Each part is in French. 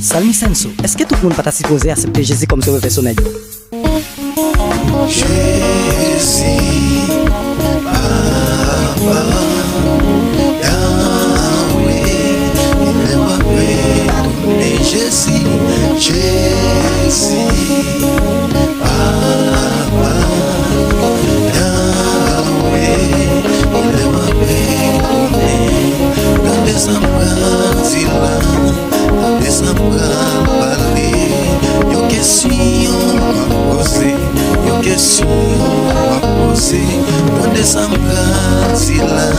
Salmi Senso, est-ce que tout le monde pas supposé accepter Jésus comme sauveur personnel? Jésus, Papa, Yahweh, il est ma paix, Jésus, Jésus, Papa, Yahweh, il est ma paix, dans des embras d'Ilan, dans des embras parler, yo question à poser. Une question à poser dans des embras d'Ilan,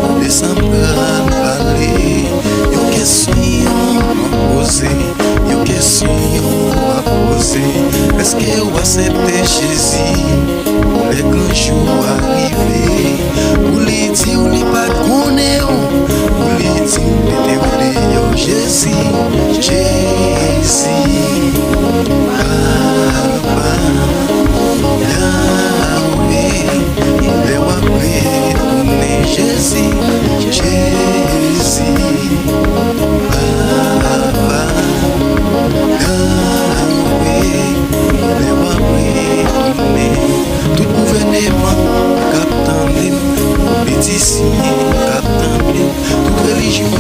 dans des embras parler. Une question à poser, une question à poser. Est-ce que vous acceptez Jésus pour les grands jours arrivés? Pour les dire ou les pas connaître, pour les dire ou les dire Jésus, Jésus, Papa. Yahweh, il est ma paix, Jésus, Jésus, Papa, Yahweh, il est ma paix, tout gouvernement captain, politicien captain, toute religion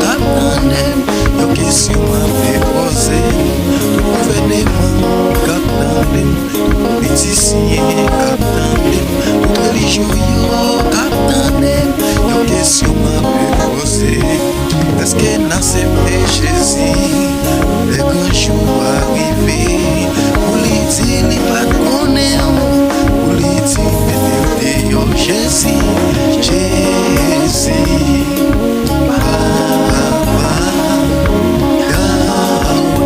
captain, yo question à poser, tout gouvernement captain. Politicien, captain, toute religion, captain, une question m'a posée. Est-ce qu'elle n'a accepté Jésus? Les grands jours arrivés, pour lui dire, il va connaître, pour lui dire, Jésus, Jésus, Papa, Yahweh,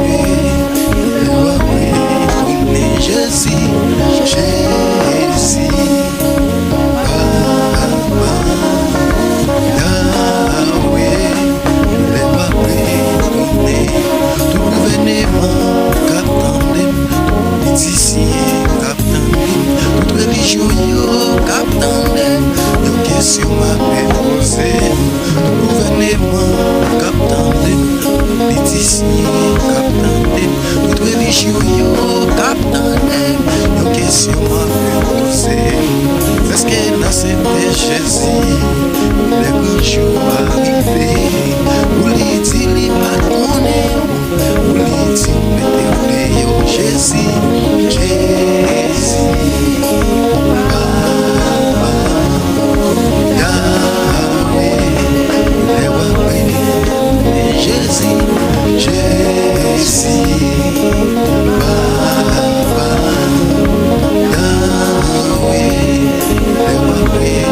Jésus, Jésus, Papa, Yahweh, il est ma paix, tout gouvernement captain, tout politicien captain, toute religion captain, une question m'a posée, tout gouvernement captain, politicien captain, toute religion captain, une question m'a posée. Est-ce qu'elle n'a accepté Jésus? Les grands jours arrivés, pour lui dire, il va connaître, pour lui dire, mettez-vous, Jésus, Jésus, Papa, Yahweh, il est ma paix, Jésus, Jésus, Papa, Yahweh, il est ma paix.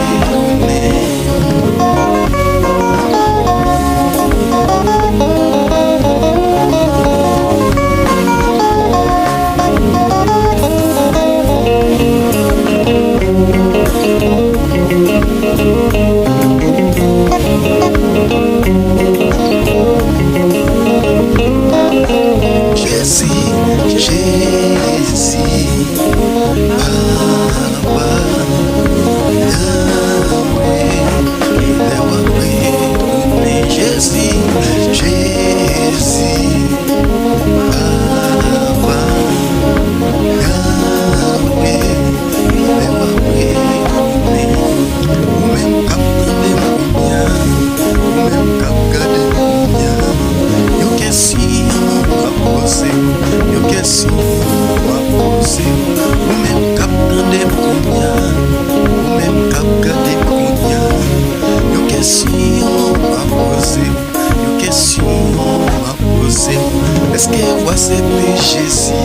Est-ce que vous acceptez Jésus?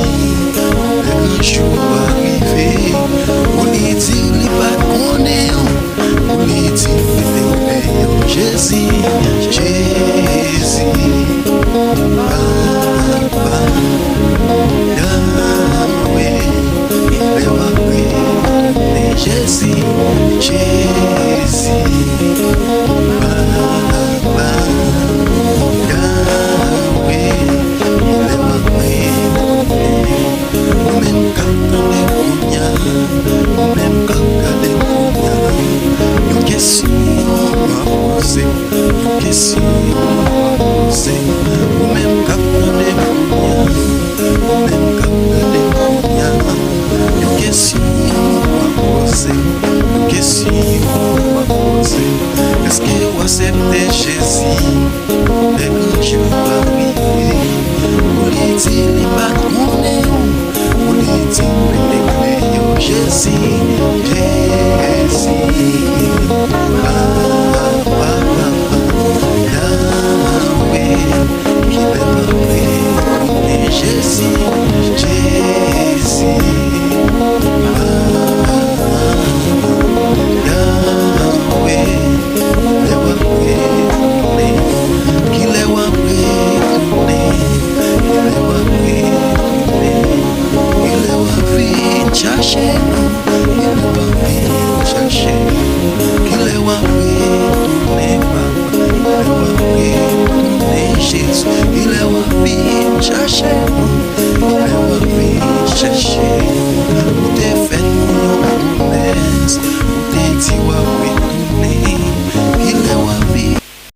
Le jour arrivé, pour lui dire, il va connaître, pour lui dire, Jésus, Jésus.